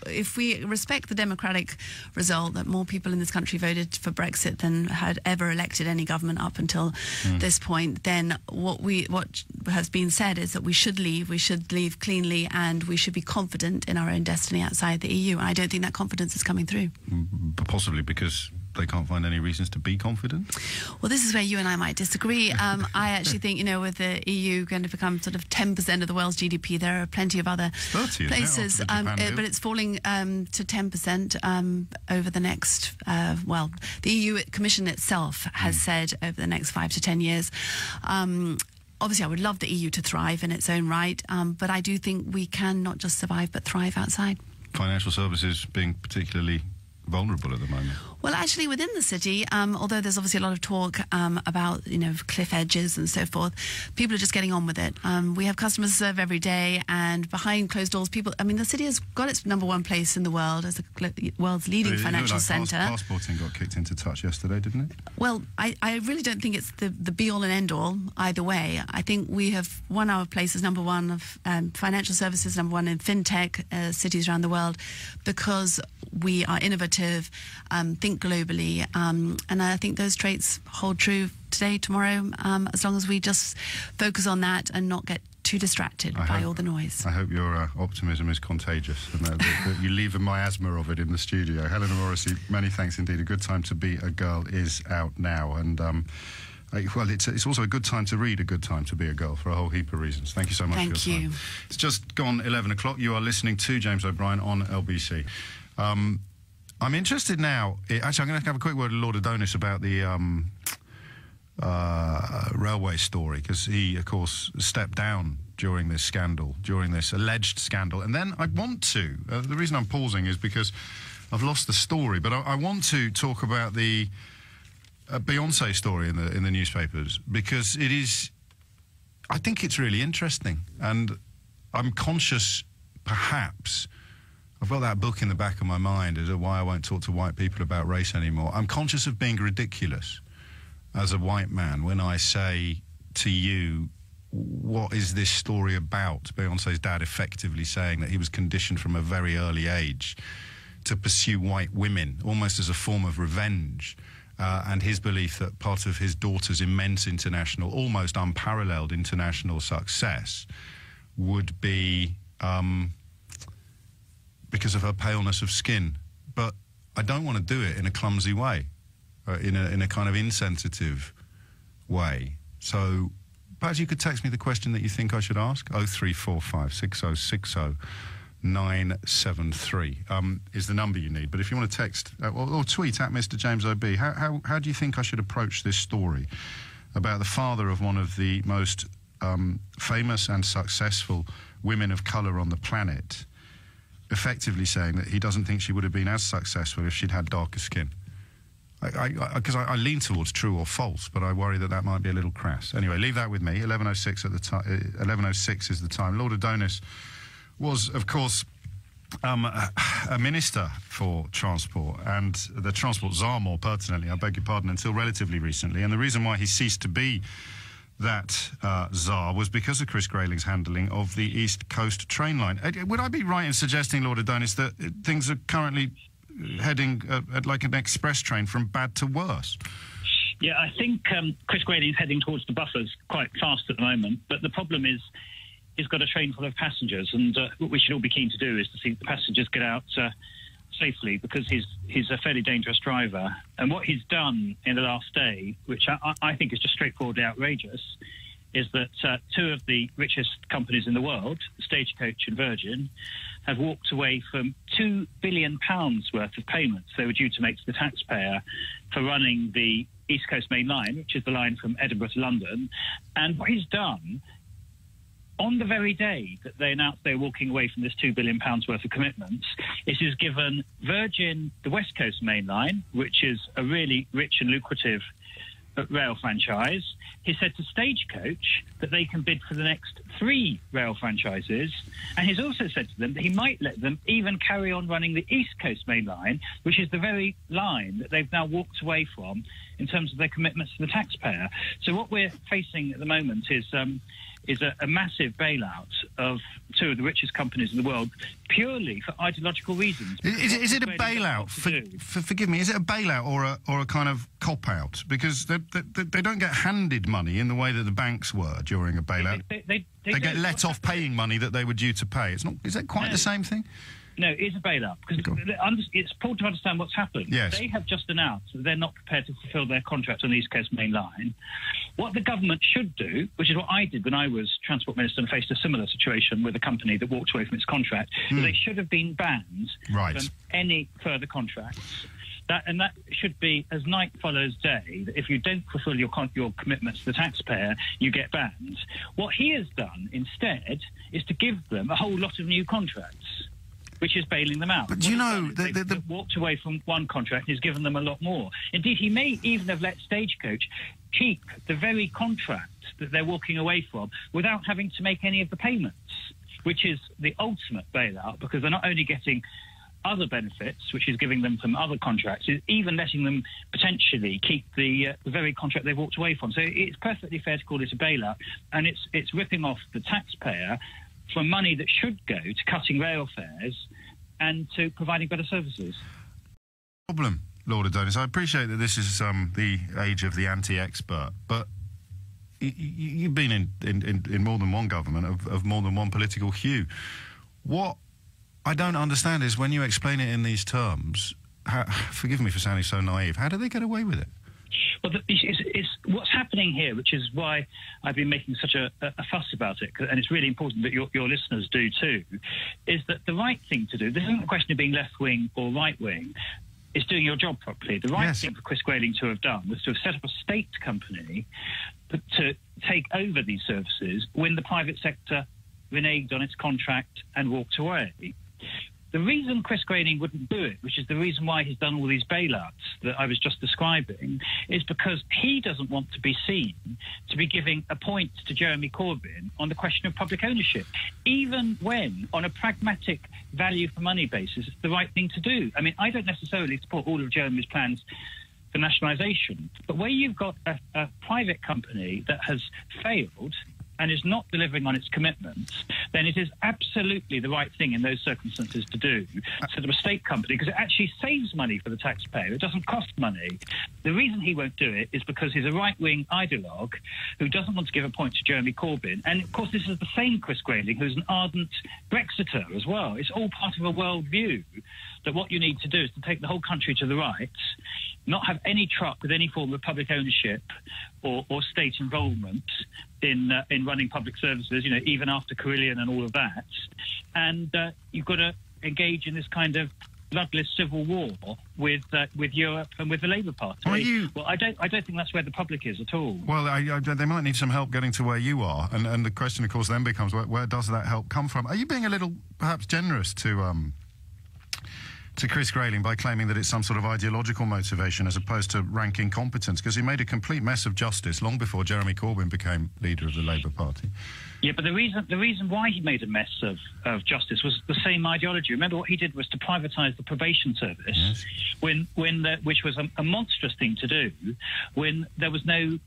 if we respect the democratic result that more people in this country voted for Brexit than had ever elected any government up until this point, then what has been said is that we should leave cleanly, and we should be confident in our own destiny outside the EU. And I don't think that confidence is coming through. Possibly because they can't find any reasons to be confident? Well, this is where you and I might disagree. I actually think, with the EU going to become sort of 10% of the world's GDP, there are plenty of other places, but it's falling to 10% over the next, the EU Commission itself has said over the next 5 to 10 years. Obviously, I would love the EU to thrive in its own right, but I do think we can not just survive but thrive outside. Financial services being particularly vulnerable at the moment? Well, actually, within the city, although there's obviously a lot of talk about, cliff edges and so forth, people are just getting on with it. We have customers to serve every day, and behind closed doors, the city has got its #1 place in the world as the world's leading financial centre. Passporting got kicked into touch yesterday, didn't it? Well, I really don't think it's the be-all and end-all either way. I think we have won our place as #1 of financial services, #1 in fintech cities around the world, because we are innovative, think globally, and I think those traits hold true today, tomorrow, as long as we just focus on that and not get too distracted by all the noise. I hope your optimism is contagious and that you leave a miasma of it in the studio. Helena Morrissey, many thanks indeed. A Good Time to Be a Girl is out now, and it's also a good time to read A Good Time to Be a Girl for a whole heap of reasons. Thank you so much for your time. It's just gone 11 o'clock. You are listening to James O'Brien on LBC. I'm interested now. Actually, I'm going to have a quick word with Lord Adonis about the railway story, because he, of course, stepped down during this scandal, during this alleged scandal. And then I want to, the reason I'm pausing is because I've lost the story, but I want to talk about the Beyonce story in the newspapers, because it is, I think it's really interesting, and I'm conscious perhaps, I've got that book in the back of my mind as to why I won't talk to white people about race anymore. I'm conscious of being ridiculous as a white man when I say to you, what is this story about? Beyonce's dad effectively saying that he was conditioned from a very early age to pursue white women, almost as a form of revenge, and his belief that part of his daughter's immense international, almost unparalleled international success would be because of her paleness of skin. But I don't want to do it in a clumsy way, in a kind of insensitive way. So perhaps you could text me the question that you think I should ask. 0345 6060 973 is the number you need. But if you want to text or tweet at Mr. James O.B., how do you think I should approach this story about the father of one of the most famous and successful women of colour on the planet, effectively saying that he doesn't think she would have been as successful if she'd had darker skin? Because I lean towards true or false, but I worry that that might be a little crass. Anyway, leave that with me. 11:06 at the time. 11:06 is the time. Lord Adonis was, of course, a minister for transport, and the transport czar, more pertinently, I beg your pardon, until relatively recently. And the reason why he ceased to be that czar was because of Chris Grayling's handling of the East Coast train line. Would I be right in suggesting, Lord Adonis, that things are currently heading at like an express train from bad to worse? Yeah, I think Chris Grayling's heading towards the buffers quite fast at the moment, but the problem is he's got a train full of passengers, and what we should all be keen to do is to see the passengers get out safely, because he's a fairly dangerous driver. And what he's done in the last day, which I think is just straightforwardly outrageous, is that two of the richest companies in the world, Stagecoach and Virgin, have walked away from £2 billion worth of payments they were due to make to the taxpayer for running the East Coast Main Line, which is the line from Edinburgh to London. And what he's done, on the very day that they announced they were walking away from this £2 billion worth of commitments, is he's given Virgin the West Coast Main Line, which is a really rich and lucrative rail franchise. He said to Stagecoach that they can bid for the next 3 rail franchises, and he's also said to them that he might let them even carry on running the East Coast Main Line, which is the very line that they've now walked away from in terms of their commitments to the taxpayer. So what we're facing at the moment is a massive bailout of two of the richest companies in the world, purely for ideological reasons. Is it a bailout? Forgive me. Is it a bailout or a kind of cop-out? Because they don't get handed money in the way that the banks were during a bailout. They get let off paying money that they were due to pay. It's not. Is that quite the same thing? No, it's a bailout, because it's important to understand what's happened. Yes. They have just announced that they're not prepared to fulfil their contract on the East Coast Main Line. What the government should do, which is what I did when I was Transport Minister and faced a similar situation with a company that walked away from its contract, is they should have been banned from any further contracts. And that should be as night follows day, that if you don't fulfil your commitments to the taxpayer, you get banned. What he has done instead is to give them a whole lot of new contracts, which is bailing them out. But do you know... They've walked away from one contract and he's given them a lot more. Indeed, he may even have let Stagecoach keep the very contract that they're walking away from without having to make any of the payments, which is the ultimate bailout, because they're not only getting other benefits, which is giving them from other contracts, is even letting them potentially keep the very contract they've walked away from. So it's perfectly fair to call it a bailout, and it's ripping off the taxpayer for money that should go to cutting rail fares and to providing better services. Problem, Lord Adonis. I appreciate that this is the age of the anti-expert, but you've been in more than one government of more than one political hue. What I don't understand is when you explain it in these terms, forgive me for sounding so naive, how do they get away with it? Well, it's what's happening here, which is why I've been making such a fuss about it, and it's really important that your listeners do too, is that the right thing to do, this isn't a question of being left-wing or right-wing, is doing your job properly. The right thing for Chris Grayling to have done was to have set up a state company to take over these services when the private sector reneged on its contract and walked away. the reason Chris Grayling wouldn't do it, which is the reason why he's done all these bailouts that I was just describing, is because he doesn't want to be seen to be giving a point to Jeremy Corbyn on the question of public ownership, even when, on a pragmatic value for money basis, it's the right thing to do. I mean, I don't necessarily support all of Jeremy's plans for nationalisation, but where you've got a private company that has failed and is not delivering on its commitments, then it is absolutely the right thing in those circumstances to do, sort of a state company, because it actually saves money for the taxpayer. It doesn't cost money. The reason he won't do it is because he's a right-wing ideologue who doesn't want to give a point to Jeremy Corbyn. And, of course, this is the same Chris Grayling who's an ardent Brexiter as well. It's all part of a world view that what you need to do is to take the whole country to the right, not have any truck with any form of public ownership or state involvement in running public services, you know, even after Carillion and all of that. And you've got to engage in this kind of bloodless civil war with Europe and with the Labour Party. Well, I don't think that's where the public is at all. Well, they might need some help getting to where you are, and the question, of course, then becomes where does that help come from? Are you being a little, perhaps, generous to Chris Grayling by claiming that it's some sort of ideological motivation as opposed to rank incompetence? Because he made a complete mess of justice long before Jeremy Corbyn became leader of the Labour Party. Yeah, but the reason why he made a mess of justice was the same ideology. Remember, what he did was to privatise the probation service, yes, which was a monstrous thing to do, when there was no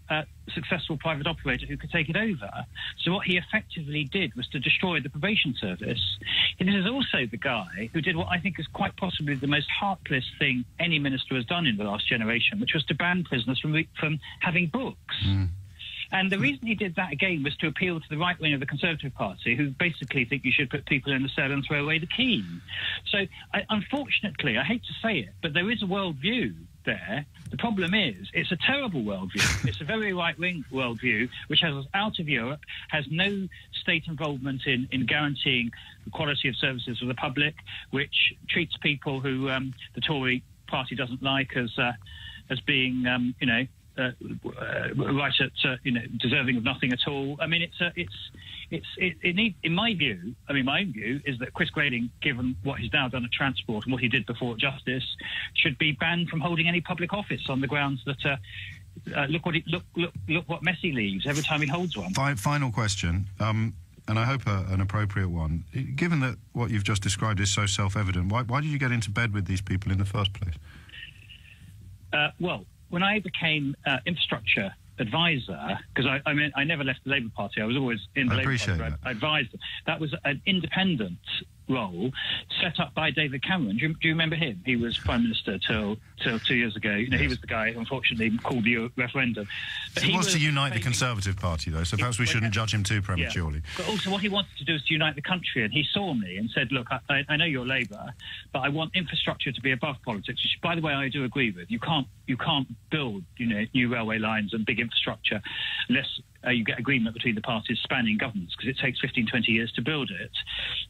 successful private operator who could take it over. So what he effectively did was to destroy the probation service. And this is also the guy who did what I think is quite possibly the most heartless thing any minister has done in the last generation, which was to ban prisoners from having books. Mm. And the reason he did that, again, was to appeal to the right wing of the Conservative Party, who basically think you should put people in the cell and throw away the key. So, unfortunately, I hate to say it, but there is a worldview there. The problem is, it's a terrible worldview. It's a very right-wing worldview, which has us out of Europe, has no state involvement in guaranteeing the quality of services for the public, which treats people who the Tory party doesn't like as being, right at deserving of nothing at all. I mean, it needs, in my view, my own view is that Chris Grayling, given what he's now done at Transport and what he did before at Justice, should be banned from holding any public office on the grounds that look what mess he leaves every time he holds one. Final question, and I hope an appropriate one. Given that what you've just described is so self-evident, why did you get into bed with these people in the first place? Well, when I became infrastructure advisor, because I never left the Labour Party, I was always in the Labour Party. I advised them. That was an independent role set up by David Cameron. Do you remember him? He was Prime Minister till 2 years ago. You know, he was the guy who unfortunately called the referendum. But he was to unite the Conservative Party, though, so perhaps we shouldn't judge him too prematurely. Yeah. But also what he wanted to do is to unite the country, and he saw me and said, look, I know you're Labour, but I want infrastructure to be above politics, which, by the way, I do agree with. You can't build, new railway lines and big infrastructure unless you get agreement between the parties spanning governments, because it takes 15, 20 years to build it.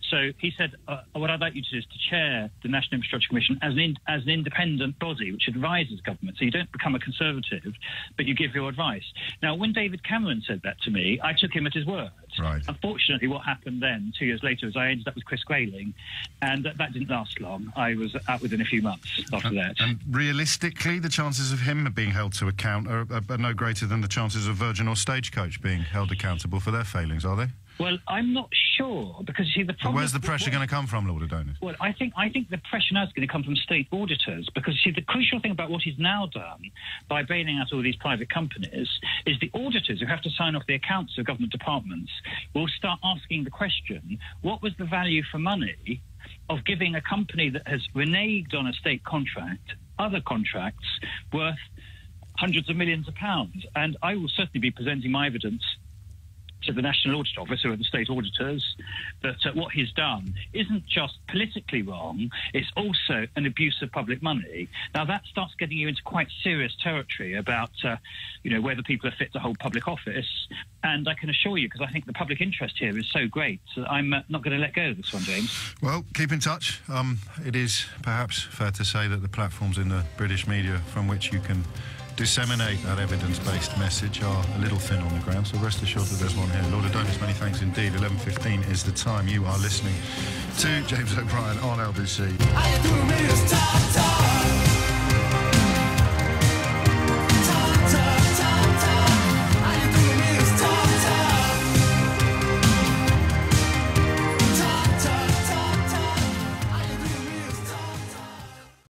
So he said, what I'd like you to do is to chair the National Infrastructure Commission as an independent body which advises government. So you don't become a Conservative, but you give your advice. Now, when David Cameron said that to me, I took him at his word. Right. Unfortunately, what happened then, 2 years later, is I ended up with Chris Grayling, and that didn't last long. I was out within a few months after that. And realistically, the chances of him being held to account are no greater than the chances of Virgin or Stagecoach being held accountable for their failings, are they? Well, I'm not sure, because you see the problem. But where's the pressure going to come from, Lord Adonis? Well, I think the pressure now is going to come from state auditors, because you see the crucial thing about what he's now done by bailing out all these private companies is the auditors who have to sign off the accounts of government departments will start asking the question: what was the value for money of giving a company that has reneged on a state contract other contracts worth hundreds of millions of pounds? And I will certainly be presenting my evidence to the National Audit Office, who are the state auditors, that what he's done isn't just politically wrong, it's also an abuse of public money. Now, that starts getting you into quite serious territory about, whether people are fit to hold public office. And I can assure you, because I think the public interest here is so great, that I'm not going to let go of this one, James. Well, keep in touch. It is perhaps fair to say that the platforms in the British media from which you can disseminate that evidence-based message are a little thin on the ground, so rest assured that there's one here. Lord Adonis, many thanks indeed. 11:15 is the time. You are listening to James O'Brien on LBC. How you doing, Mr. Top?